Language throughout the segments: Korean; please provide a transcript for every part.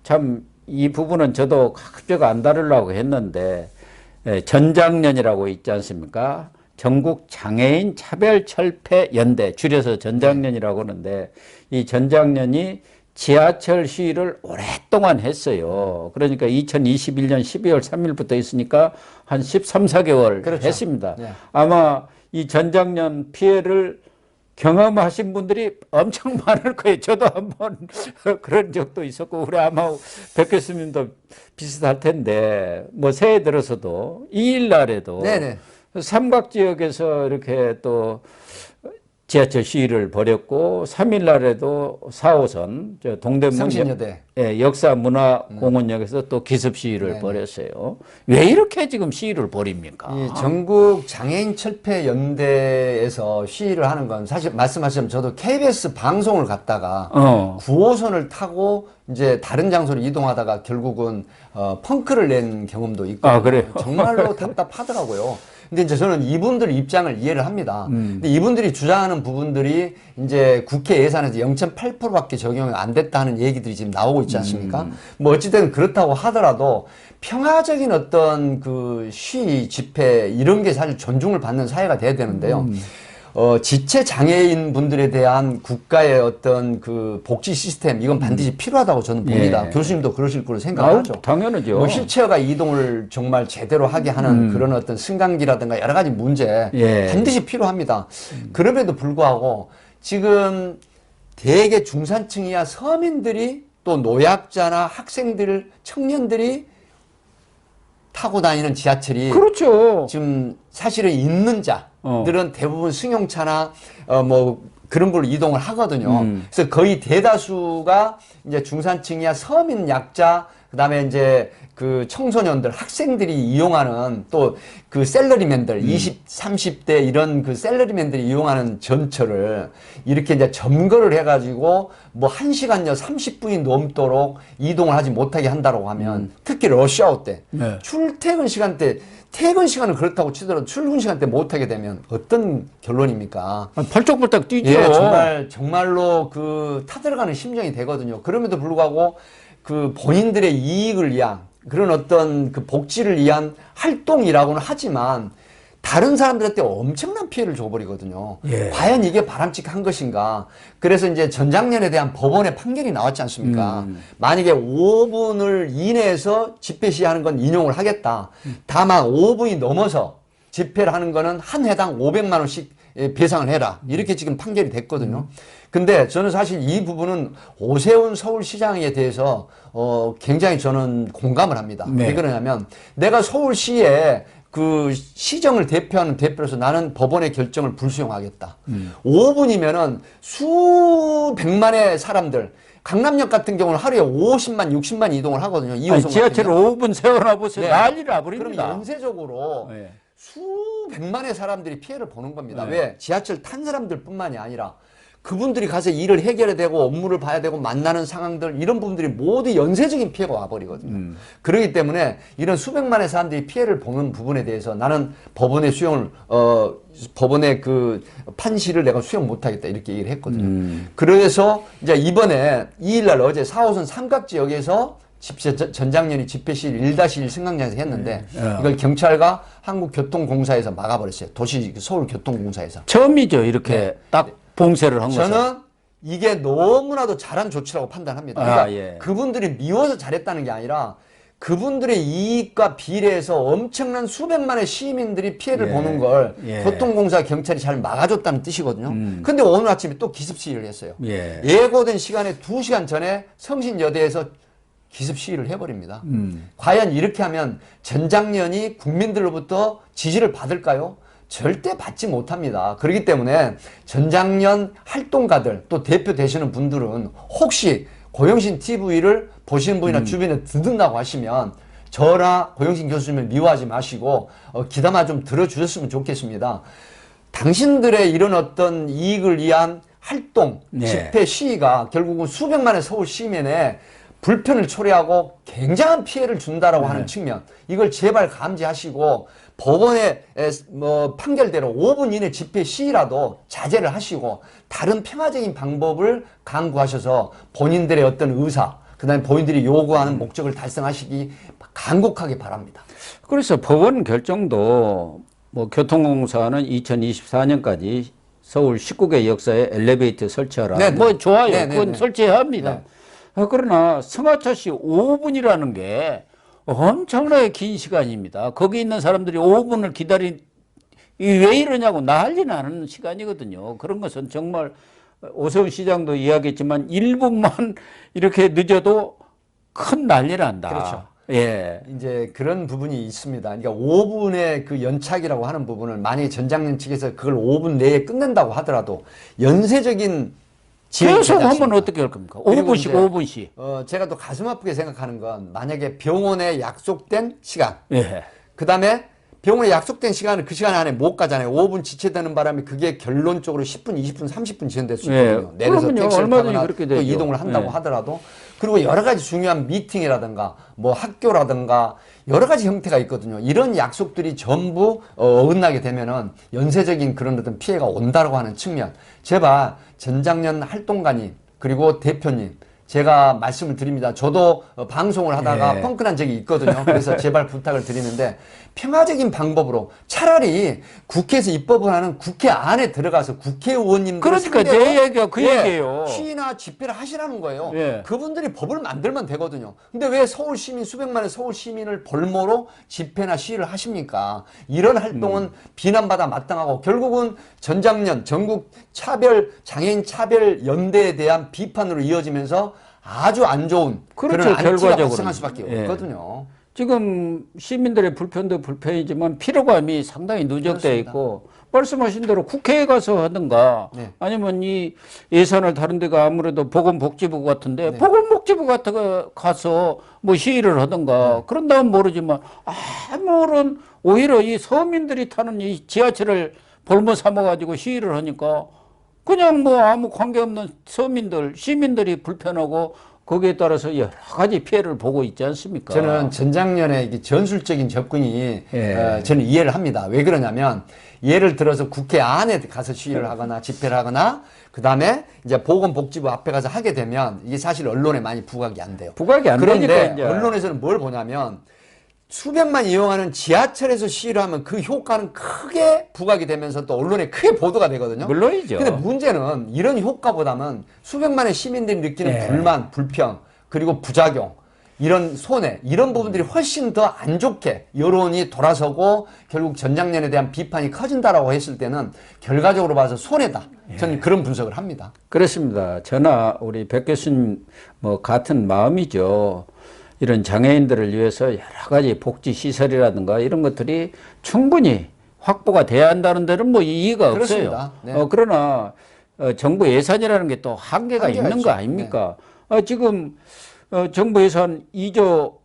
참 이 부분은 저도 각각 안 다루려고 했는데 전장년이라고 있지 않습니까? 전국 장애인 차별철폐 연대, 줄여서 전장년이라고 하는데 이 전장년이 지하철 시위를 오랫동안 했어요. 그러니까 2021년 12월 3일부터 있으니까 한 13, 4개월 그렇죠. 했습니다. 네. 아마 이 전장년 피해를 경험하신 분들이 엄청 많을 거예요. 저도 한번 그런 적도 있었고, 우리 아마 백 교수님도 비슷할 텐데, 뭐 새해 들어서도 2일 날에도 네네. 삼각 지역에서 이렇게 또 지하철 시위를 벌였고, 3일 날에도 4호선 저 동대문 성신여대. 역사문화공원역에서 또 기습 시위를 네네. 벌였어요. 왜 이렇게 지금 시위를 벌입니까? 이 전국 장애인 철폐 연대에서 시위를 하는 건 사실 말씀하시면 저도 KBS 방송을 갔다가 9호선을 타고 이제 다른 장소로 이동하다가 결국은 펑크를 낸 경험도 있고. 아, 그래요? 정말로 답답하더라고요. 근데 이제 저는 이분들 입장을 이해를 합니다. 근데 이분들이 주장하는 부분들이 이제 국회 예산에서 0.8%밖에 적용이 안 됐다 하는 얘기들이 지금 나오고 있지 않습니까? 뭐 어찌됐든 그렇다고 하더라도 평화적인 어떤 그 시위, 집회 이런 게 사실 존중을 받는 사회가 돼야 되는데요. 지체 장애인 분들에 대한 국가의 어떤 그 복지 시스템 이건 반드시 필요하다고 저는 봅니다. 예. 교수님도 그러실 거로 생각하죠. 당연하죠. 뭐 휠체어가 이동을 정말 제대로 하게 하는 그런 어떤 승강기라든가 여러 가지 문제 예. 반드시 필요합니다. 그럼에도 불구하고 지금 대개 중산층 이하 서민들이 또 노약자나 학생들, 청년들이 타고 다니는 지하철이 그렇죠. 지금 사실은 있는 자들은 대부분 승용차나 뭐 그런 걸로 이동을 하거든요. 그래서 거의 대다수가 이제 중산층 이하 서민 약자 그다음에 이제 그 청소년들 학생들이 이용하는 또 그 셀러리맨들 20, 30대 이런 그 셀러리맨들이 이용하는 전철을 이렇게 이제 점거를 해가지고 뭐 1시간여 30분이 넘도록 이동을 하지 못하게 한다고 하면 특히 러시아워 때 네. 출퇴근 시간대 퇴근 시간은 그렇다고 치더라도 출근 시간대 못하게 되면 어떤 결론입니까? 펄쩍펄쩍 뛰죠. 예, 정말로 그 타들어가는 심정이 되거든요. 그럼에도 불구하고 그 본인들의 이익을 위한 그런 어떤 그 복지를 위한 활동이라고는 하지만 다른 사람들한테 엄청난 피해를 줘버리거든요. 예. 과연 이게 바람직한 것인가? 그래서 이제 전작년에 대한 법원의 판결이 나왔지 않습니까? 만약에 5분을 이내에서 집회 시위하는 건 인용을 하겠다. 다만 5분이 넘어서 집회를 하는 거는 한 회당 500만 원씩 배상을 해라. 이렇게 지금 판결이 됐거든요. 근데 저는 사실 이 부분은 오세훈 서울시장에 대해서 굉장히 저는 공감을 합니다. 네. 왜 그러냐면 내가 서울시에 그 시정을 대표하는 대표로서 나는 법원의 결정을 불수용하겠다. 5분이면은 수백만의 사람들 강남역 같은 경우는 하루에 50만, 60만 이동을 하거든요. 아니, 지하철 5분 세워놔 보세요. 네. 난리 그럼 나버립니다. 연쇄적으로 네. 수백만의 사람들이 피해를 보는 겁니다. 네. 왜? 지하철 탄 사람들뿐만이 아니라 그분들이 가서 일을 해결해야 되고 업무를 봐야 되고 만나는 상황들 이런 부분들이 모두 연쇄적인 피해가 와버리거든요. 그렇기 때문에 이런 수백만의 사람들이 피해를 보는 부분에 대해서 나는 법원의 수용을 법원의 그 판시를 내가 수용 못하겠다 이렇게 얘기를 했거든요. 그래서 이제 이번에 2일날 어제 4호선 삼각지역에서 전장년이 집회 시위를 1-1 승강장에서 했는데 이걸 경찰과 한국교통공사에서 막아버렸어요. 도시 서울교통공사에서. 처음이죠. 이렇게 네. 딱 봉쇄를 한 것은. 저는 이게 너무나도 잘한 조치라고 판단합니다. 그러니까 예. 그분들이 미워서 잘했다는 게 아니라 그분들의 이익과 비례해서 엄청난 수백만의 시민들이 피해를 예. 보는 걸 예. 교통공사 경찰이 잘 막아줬다는 뜻이거든요. 근데 오늘 아침에 또 기습 시위를 했어요. 예. 예고된 시간에 2시간 전에 성신여대에서 기습 시위를 해버립니다. 과연 이렇게 하면 전장년이 국민들로부터 지지를 받을까요? 절대 받지 못합니다. 그렇기 때문에 전장년 활동가들 또 대표 되시는 분들은 혹시 고영신 TV를 보시는 분이나 주변에 듣는다고 하시면 저나 고영신 교수님을 미워하지 마시고 귀담아 좀 들어주셨으면 좋겠습니다. 당신들의 이런 어떤 이익을 위한 활동, 네. 집회, 시위가 결국은 수백만의 서울 시민의 불편을 초래하고 굉장한 피해를 준다라고 하는 측면 이걸 제발 감지하시고 법원의 뭐 판결대로 5분 이내 집회 시위라도 자제를 하시고 다른 평화적인 방법을 강구하셔서 본인들의 어떤 의사 그다음에 본인들이 요구하는 목적을 달성하시기 간곡하게 바랍니다. 그래서 법원 결정도 뭐 교통공사는 2024년까지 서울 19개 역사에 엘리베이터 설치하라. 네네. 뭐 좋아요. 네네네. 그건 설치해야 합니다. 그러나 승하차시 5분이라는 게 엄청나게 긴 시간입니다. 거기 있는 사람들이 5분을 왜 이러냐고 난리 나는 시간이거든요. 그런 것은 정말 오세훈 시장도 이야기했지만 1분만 이렇게 늦어도 큰 난리 난다. 그렇죠. 예. 이제 그런 부분이 있습니다. 그러니까 5분의 그 연착이라고 하는 부분을 만약에 전장년 측에서 그걸 5분 내에 끝낸다고 하더라도 연쇄적인 계속 하면 어떻게 할 겁니까? 5분씩, 5분씩. 제가 또 가슴 아프게 생각하는 건 만약에 병원에 약속된 시간. 예. 그 다음에 병원에 약속된 시간을 그 시간 안에 못 가잖아요. 5분 지체되는 바람에 그게 결론적으로 10분, 20분, 30분 지연될 수 있거든요. 예. 내려서 그러면요, 택시를 얼마든지 타거나 그렇게 또 되죠. 이동을 한다고 예. 하더라도 그리고 여러 가지 중요한 미팅이라든가 뭐 학교라든가 여러 가지 형태가 있거든요. 이런 약속들이 전부 어긋나게 되면은 연쇄적인 그런 어떤 피해가 온다고 하는 측면. 제발 전장년 활동가님 그리고 대표님 제가 말씀을 드립니다. 저도 방송을 하다가 예. 펑크난 적이 있거든요. 그래서 제발 부탁을 드리는데 평화적인 방법으로 차라리 국회에서 입법을 하는 국회 안에 들어가서 국회의원님들 그러니까 제 얘기가 그 얘기예요. 시위나 집회를 하시라는 거예요. 예. 그분들이 법을 만들면 되거든요. 근데 왜 서울 시민 수백만의 서울 시민을 벌모로 집회나 시위를 하십니까? 이런 활동은 비난받아 마땅하고 결국은 전장년 전국 장애인 차별 연대에 대한 비판으로 이어지면서 아주 안 좋은 그렇죠, 그런 안티가 결과적으로는. 발생할 수밖에 예. 없거든요. 지금 시민들의 불편도 불편이지만 피로감이 상당히 누적돼 그렇습니다. 있고 말씀하신 대로 국회에 가서 하든가 네. 아니면 이 예산을 다른 데가 아무래도 보건복지부 같은데 네. 보건복지부 같은 거 가서 뭐 시위를 하든가 그런 다음 모르지만 아무런 오히려 이 서민들이 타는 이 지하철을 볼모 삼아가지고 시위를 하니까 그냥 뭐 아무 관계없는 서민들 시민들이 불편하고 거기에 따라서 여러 가지 피해를 보고 있지 않습니까? 저는 전장년의 이게 전술적인 접근이 예. 저는 이해를 합니다. 왜 그러냐면 예를 들어서 국회 안에 가서 시위를 하거나 집회를 하거나 그 다음에 이제 보건복지부 앞에 가서 하게 되면 이게 사실 언론에 많이 부각이 안 돼요. 부각이 안 그런데 되니까 이제. 언론에서는 뭘 보냐면 수백만 이용하는 지하철에서 시위를 하면 그 효과는 크게 부각이 되면서 또 언론에 크게 보도가 되거든요. 물론이죠. 근데 문제는 이런 효과보다는 수백만의 시민들이 느끼는 네. 불만, 불평, 그리고 부작용, 이런 손해, 이런 부분들이 훨씬 더 안 좋게 여론이 돌아서고 결국 전장년에 대한 비판이 커진다라고 했을 때는 결과적으로 봐서 손해다. 저는 그런 분석을 합니다. 그렇습니다. 저나 우리 백 교수님 뭐 같은 마음이죠. 이런 장애인들을 위해서 여러 가지 복지 시설이라든가 이런 것들이 충분히 확보가 돼야 한다는 데는 뭐 이의가 그렇습니다. 없어요. 네. 그러나 정부 예산이라는 게 또 한계가 있는 있죠. 거 아닙니까? 지금 정부 예산 2조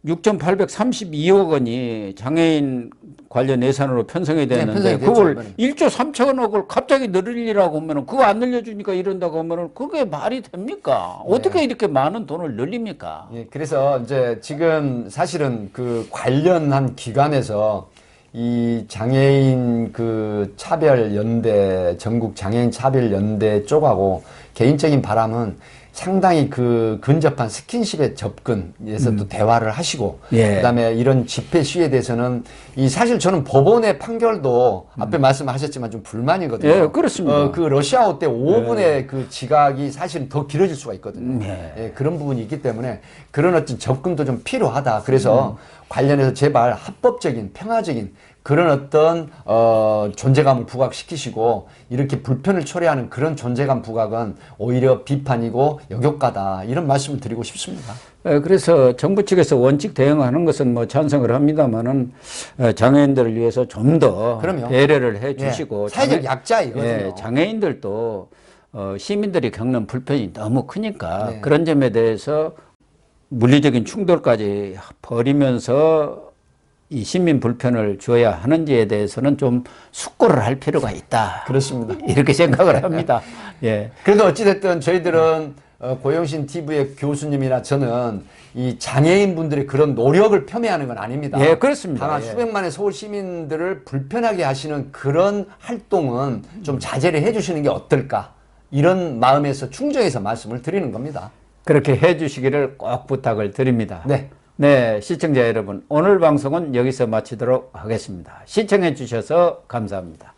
6,832억 원이 장애인 관련 예산으로 편성이 됐는데 편성이 됐죠, 그걸 이번에. 1조 3천억을 갑자기 늘리라고 하면은 그거 안 늘려주니까 이런다고 하면은 그게 말이 됩니까? 어떻게 이렇게 많은 돈을 늘립니까? 예, 그래서 이제 지금 사실은 그 관련한 기관에서 이 장애인 그 차별연대, 전국 장애인 차별연대 쪽하고 개인적인 바람은 상당히 그 근접한 스킨십의 접근에서 또 대화를 하시고 예. 그다음에 이런 집회 시위에 대해서는 이 사실 저는 법원의 판결도 앞에 말씀하셨지만 좀 불만이거든요. 예, 그렇습니다. 그 러시아어 때 5분의 그 지각이 사실은 더 길어질 수가 있거든요. 예. 예, 그런 부분이 있기 때문에 그런 어떤 접근도 좀 필요하다. 그래서 관련해서 제발 합법적인 평화적인 그런 어떤 존재감을 부각시키시고 이렇게 불편을 초래하는 그런 존재감 부각은 오히려 비판이고 역효과다 이런 말씀을 드리고 싶습니다. 그래서 정부 측에서 원칙 대응하는 것은 뭐 찬성을 합니다만은 장애인들을 위해서 좀 더 그럼요. 배려를 해 주시고 예, 사회적 약자이거든요. 장애인들도 시민들이 겪는 불편이 너무 크니까 네. 그런 점에 대해서 물리적인 충돌까지 벌이면서 이 시민 불편을 줘야 하는지에 대해서는 좀 숙고를 할 필요가 있다. 그렇습니다. 이렇게 생각을 합니다. 예. 그래도 어찌됐든 저희들은 고영신 TV의 교수님이나 저는 이 장애인 분들의 그런 노력을 폄훼하는 건 아닙니다. 예, 그렇습니다. 다만 예. 수백만의 서울 시민들을 불편하게 하시는 그런 활동은 좀 자제를 해주시는 게 어떨까 이런 마음에서 충정해서 말씀을 드리는 겁니다. 그렇게 해주시기를 꼭 부탁을 드립니다. 네. 네, 시청자 여러분, 오늘 방송은 여기서 마치도록 하겠습니다. 시청해 주셔서 감사합니다.